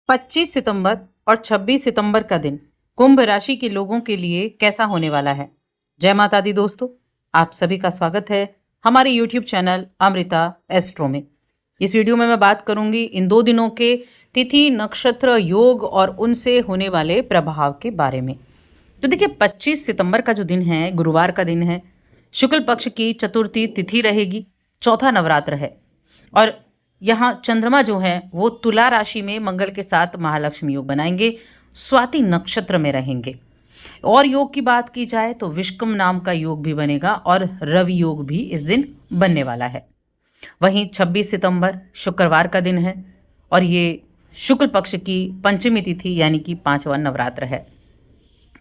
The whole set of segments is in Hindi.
25 सितंबर और 26 सितंबर का दिन कुंभ राशि के लोगों के लिए कैसा होने वाला है। जय माता दी दोस्तों, आप सभी का स्वागत है हमारे YouTube चैनल अमृता एस्ट्रो में। इस वीडियो में मैं बात करूंगी इन 2 दिनों के तिथि, नक्षत्र, योग और उनसे होने वाले प्रभाव के बारे में। तो देखिए, 25 सितंबर का जो दिन है, गुरुवार का दिन है, शुक्ल पक्ष की चतुर्थी तिथि रहेगी, चौथा नवरात्र है और यहाँ चंद्रमा जो है वो तुला राशि में मंगल के साथ महालक्ष्मी योग बनाएंगे, स्वाति नक्षत्र में रहेंगे। और योग की बात की जाए तो विष्कम नाम का योग भी बनेगा और रवि योग भी इस दिन बनने वाला है। वहीं 26 सितंबर शुक्रवार का दिन है और ये शुक्ल पक्ष की पंचमी तिथि यानी कि 5वां नवरात्र है।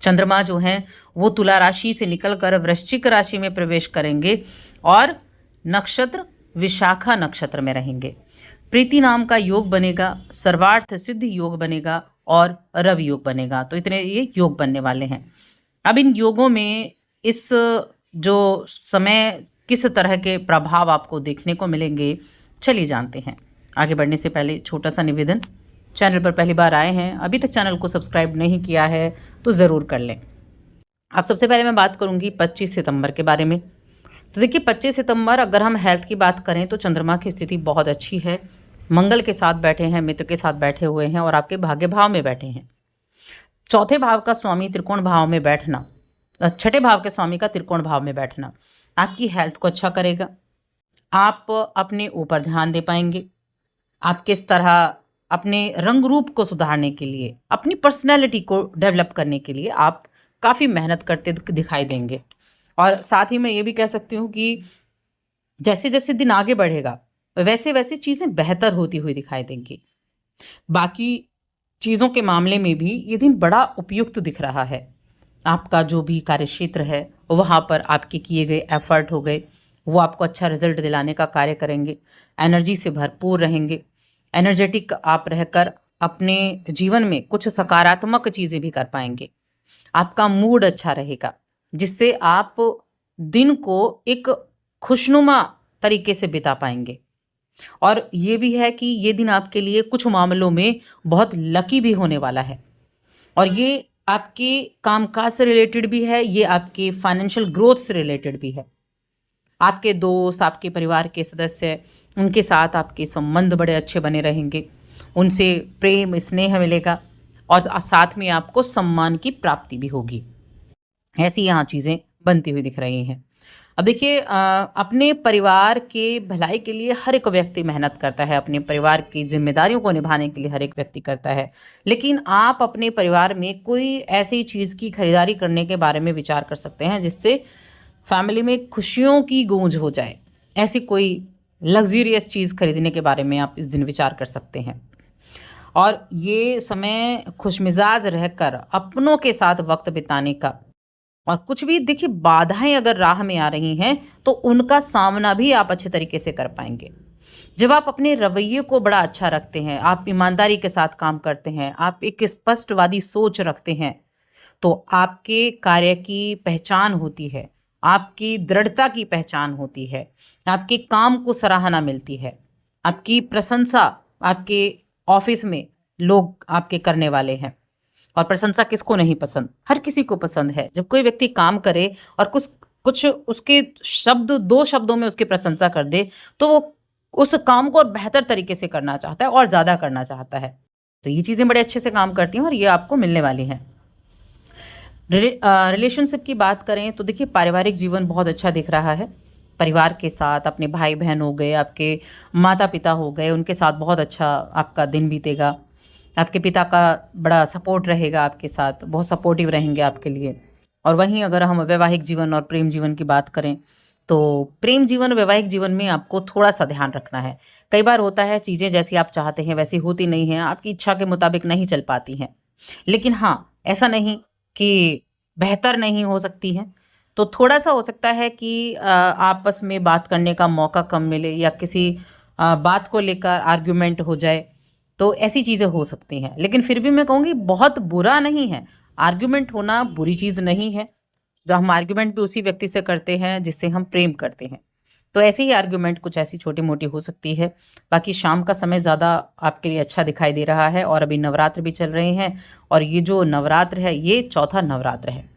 चंद्रमा जो है वो तुला राशि से निकलकर वृश्चिक राशि में प्रवेश करेंगे और नक्षत्र विशाखा नक्षत्र में रहेंगे। प्रीति नाम का योग बनेगा, सर्वार्थ सिद्धि योग बनेगा और रवि योग बनेगा। तो इतने ये योग बनने वाले हैं। अब इन योगों में इस जो समय किस तरह के प्रभाव आपको देखने को मिलेंगे, चलिए जानते हैं। आगे बढ़ने से पहले छोटा सा निवेदन, चैनल पर पहली बार आए हैं, अभी तक चैनल को सब्सक्राइब नहीं किया है तो ज़रूर कर लें। अब सबसे पहले मैं बात करूंगी 25 सितंबर के बारे में। तो देखिए, 25 सितंबर अगर हम हेल्थ की बात करें तो चंद्रमा की स्थिति बहुत अच्छी है, मंगल के साथ बैठे हैं, मित्र के साथ बैठे हुए हैं और आपके भाग्य भाव में बैठे हैं। चौथे भाव का स्वामी त्रिकोण भाव में बैठना, छठे भाव के स्वामी का त्रिकोण भाव में बैठना आपकी हेल्थ को अच्छा करेगा। आप अपने ऊपर ध्यान दे पाएंगे। आप किस तरह अपने रंग रूप को सुधारने के लिए, अपनी पर्सनैलिटी को डेवलप करने के लिए आप काफ़ी मेहनत करते दिखाई देंगे। और साथ ही मैं ये भी कह सकती हूँ कि जैसे जैसे दिन आगे बढ़ेगा वैसे वैसे चीज़ें बेहतर होती हुई दिखाई देंगी। बाकी चीज़ों के मामले में भी ये दिन बड़ा उपयुक्त दिख रहा है। आपका जो भी कार्यक्षेत्र है वहाँ पर आपके किए गए एफर्ट हो गए, वो आपको अच्छा रिजल्ट दिलाने का कार्य करेंगे। एनर्जी से भरपूर रहेंगे, एनर्जेटिक आप रहकर अपने जीवन में कुछ सकारात्मक चीज़ें भी कर पाएंगे। आपका मूड अच्छा रहेगा जिससे आप दिन को एक खुशनुमा तरीके से बिता पाएंगे। और ये भी है कि ये दिन आपके लिए कुछ मामलों में बहुत लकी भी होने वाला है और ये आपके कामकाज से रिलेटेड भी है, ये आपके फाइनेंशियल ग्रोथ से रिलेटेड भी है। आपके दोस्त, आपके परिवार के सदस्य, उनके साथ आपके संबंध बड़े अच्छे बने रहेंगे, उनसे प्रेम स्नेह मिलेगा और साथ में आपको सम्मान की प्राप्ति भी होगी। ऐसी यहाँ चीज़ें बनती हुई दिख रही हैं। अब देखिए, अपने परिवार के भलाई के लिए हर एक व्यक्ति मेहनत करता है, अपने परिवार की जिम्मेदारियों को निभाने के लिए हर एक व्यक्ति करता है। लेकिन आप अपने परिवार में कोई ऐसी चीज़ की खरीदारी करने के बारे में विचार कर सकते हैं जिससे फैमिली में खुशियों की गूंज हो जाए। ऐसी कोई लग्जरियस चीज़ खरीदने के बारे में आप इस दिन विचार कर सकते हैं। और ये समय खुशमिजाज रहकर अपनों के साथ वक्त बिताने का, और कुछ भी देखिए बाधाएं अगर राह में आ रही हैं तो उनका सामना भी आप अच्छे तरीके से कर पाएंगे। जब आप अपने रवैये को बड़ा अच्छा रखते हैं, आप ईमानदारी के साथ काम करते हैं, आप एक स्पष्टवादी सोच रखते हैं, तो आपके कार्य की पहचान होती है, आपकी दृढ़ता की पहचान होती है, आपके काम को सराहना मिलती है, आपकी प्रशंसा आपके ऑफिस में लोग आपके करने वाले हैं। और प्रशंसा किसको नहीं पसंद, हर किसी को पसंद है। जब कोई व्यक्ति काम करे और कुछ उसके शब्द 2 शब्दों में उसकी प्रशंसा कर दे तो वो उस काम को और बेहतर तरीके से करना चाहता है और ज़्यादा करना चाहता है। तो ये चीज़ें बड़े अच्छे से काम करती हैं और ये आपको मिलने वाली हैं। रिलेशनशिप की बात करें तो देखिए, पारिवारिक जीवन बहुत अच्छा दिख रहा है। परिवार के साथ अपने भाई बहन हो गए, आपके माता पिता हो गए, उनके साथ बहुत अच्छा आपका दिन बीतेगा। आपके पिता का बड़ा सपोर्ट रहेगा आपके साथ, बहुत सपोर्टिव रहेंगे आपके लिए। और वहीं अगर हम वैवाहिक जीवन और प्रेम जीवन की बात करें तो प्रेम जीवन, वैवाहिक जीवन में आपको थोड़ा सा ध्यान रखना है। कई बार होता है चीज़ें जैसी आप चाहते हैं वैसी होती नहीं हैं, आपकी इच्छा के मुताबिक नहीं चल पाती हैं। लेकिन हाँ, ऐसा नहीं कि बेहतर नहीं हो सकती हैं। तो थोड़ा सा हो सकता है कि आपस में बात करने का मौका कम मिले या किसी बात को लेकर आर्ग्यूमेंट हो जाए, तो ऐसी चीज़ें हो सकती हैं। लेकिन फिर भी मैं कहूँगी बहुत बुरा नहीं है, आर्ग्यूमेंट होना बुरी चीज़ नहीं है। जब हम आर्ग्यूमेंट भी उसी व्यक्ति से करते हैं जिससे हम प्रेम करते हैं, तो ऐसे ही आर्ग्यूमेंट कुछ ऐसी छोटी मोटी हो सकती है। बाकी शाम का समय ज़्यादा आपके लिए अच्छा दिखाई दे रहा है, और अभी नवरात्र भी चल रहे हैं, और ये जो नवरात्र है ये चौथा नवरात्र है।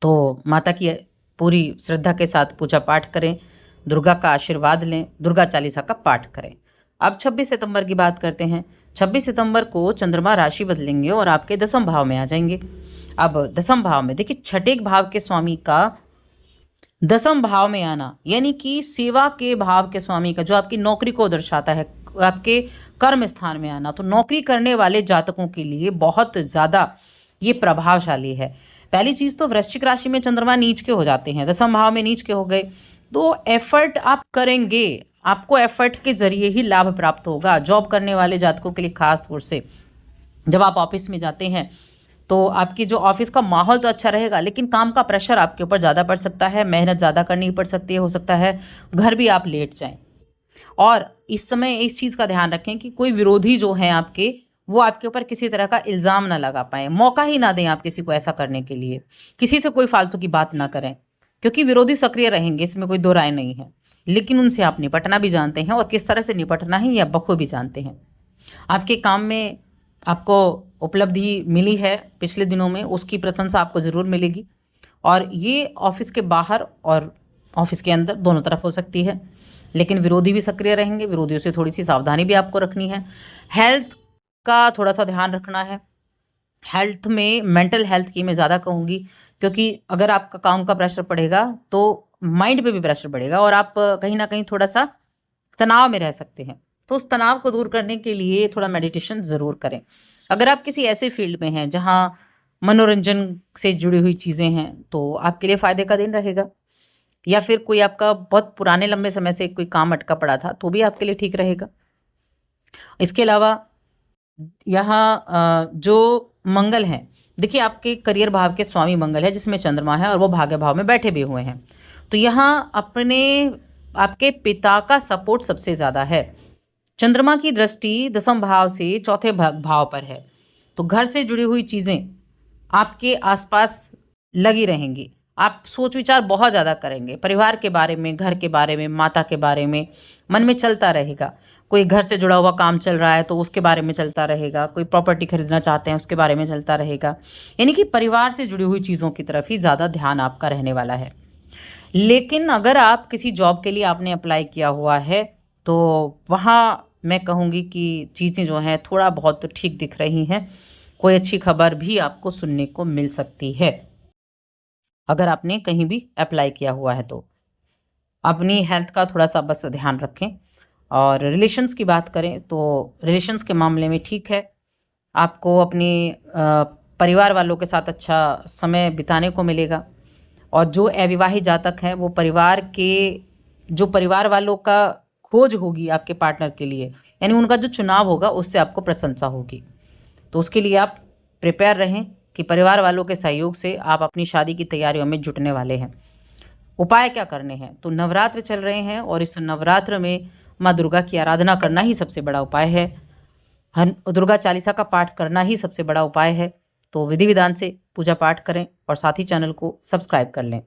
तो माता की पूरी श्रद्धा के साथ पूजा पाठ करें, दुर्गा का आशीर्वाद लें, दुर्गा चालीसा का पाठ करें। अब 26 सितंबर की बात करते हैं। 26 सितंबर को चंद्रमा राशि बदलेंगे और आपके दसम भाव में आ जाएंगे। अब दसम भाव में देखिए, छठे भाव के स्वामी का दसम भाव में आना, यानी कि सेवा के भाव के स्वामी का, जो आपकी नौकरी को दर्शाता है, आपके कर्म स्थान में आना, तो नौकरी करने वाले जातकों के लिए बहुत ज़्यादा ये प्रभावशाली है। पहली चीज़ तो वृश्चिक राशि में चंद्रमा नीच के हो जाते हैं, दसम भाव में नीच के हो गए, तो एफर्ट आप करेंगे, आपको एफर्ट के जरिए ही लाभ प्राप्त होगा। जॉब करने वाले जातकों के लिए खास तौर से जब आप ऑफिस में जाते हैं तो आपकी जो ऑफिस का माहौल तो अच्छा रहेगा, लेकिन काम का प्रेशर आपके ऊपर ज़्यादा पड़ सकता है, मेहनत ज़्यादा करनी पड़ सकती है, हो सकता है घर भी आप लेट जाएं। और इस समय इस चीज़ का ध्यान रखें कि कोई विरोधी जो हैं आपके, वो आपके ऊपर किसी तरह का इल्ज़ाम ना लगा पाएँ, मौका ही ना दें आप किसी को ऐसा करने के लिए, किसी से कोई फालतू की बात ना करें, क्योंकि विरोधी सक्रिय रहेंगे, इसमें कोई दो राय नहीं है। लेकिन उनसे आप निपटना भी जानते हैं, और किस तरह से निपटना है ये आप बखूबी जानते हैं। आपके काम में आपको उपलब्धि मिली है पिछले दिनों में, उसकी प्रशंसा आपको ज़रूर मिलेगी, और ये ऑफिस के बाहर और ऑफिस के अंदर दोनों तरफ हो सकती है। लेकिन विरोधी भी सक्रिय रहेंगे, विरोधियों से थोड़ी सी सावधानी भी आपको रखनी है। हेल्थ का थोड़ा सा ध्यान रखना है। हेल्थ में मेंटल हेल्थ की मैं ज़्यादा कहूँगी, क्योंकि अगर आपका काम का प्रेशर पड़ेगा तो माइंड पे भी प्रेशर पड़ेगा, और आप कहीं ना कहीं थोड़ा सा तनाव में रह सकते हैं। तो उस तनाव को दूर करने के लिए थोड़ा मेडिटेशन ज़रूर करें। अगर आप किसी ऐसे फील्ड में हैं जहाँ मनोरंजन से जुड़ी हुई चीज़ें हैं, तो आपके लिए फ़ायदे का दिन रहेगा। या फिर कोई आपका बहुत पुराने लंबे समय से कोई काम अटका पड़ा था, तो भी आपके लिए ठीक रहेगा। इसके अलावा यहाँ जो मंगल हैं, देखिए आपके करियर भाव के स्वामी मंगल है, जिसमें चंद्रमा है, और वो भाग्य भाव में बैठे भी हुए हैं। तो यहाँ अपने आपके पिता का सपोर्ट सबसे ज़्यादा है। चंद्रमा की दृष्टि दसम भाव से चौथे भाव पर है, तो घर से जुड़ी हुई चीज़ें आपके आसपास लगी रहेंगी। आप सोच विचार बहुत ज़्यादा करेंगे, परिवार के बारे में, घर के बारे में, माता के बारे में मन में चलता रहेगा। कोई घर से जुड़ा हुआ काम चल रहा है तो उसके बारे में चलता रहेगा, कोई प्रॉपर्टी खरीदना चाहते हैं उसके बारे में चलता रहेगा। यानी कि परिवार से जुड़ी हुई चीज़ों की तरफ ही ज़्यादा ध्यान आपका रहने वाला है। लेकिन अगर आप किसी जॉब के लिए आपने अप्लाई किया हुआ है, तो वहाँ मैं कहूँगी कि चीज़ें जो हैं थोड़ा बहुत तो ठीक दिख रही हैं। कोई अच्छी खबर भी आपको सुनने को मिल सकती है, अगर आपने कहीं भी अप्लाई किया हुआ है तो। अपनी हेल्थ का थोड़ा सा बस ध्यान रखें। और रिलेशंस की बात करें तो रिलेशंस के मामले में ठीक है, आपको अपनी परिवार वालों के साथ अच्छा समय बिताने को मिलेगा। और जो अविवाहित जातक हैं, वो परिवार के जो परिवार वालों का खोज होगी आपके पार्टनर के लिए, यानी उनका जो चुनाव होगा उससे आपको प्रशंसा होगी। तो उसके लिए आप प्रिपेयर रहें कि परिवार वालों के सहयोग से आप अपनी शादी की तैयारियों में जुटने वाले हैं। उपाय क्या करने हैं, तो नवरात्र चल रहे हैं, और इस नवरात्र में माँ दुर्गा की आराधना करना ही सबसे बड़ा उपाय है। दुर्गा चालीसा का पाठ करना ही सबसे बड़ा उपाय है। तो विधि विधान से पूजा पाठ करें, और साथ ही चैनल को सब्सक्राइब कर लें।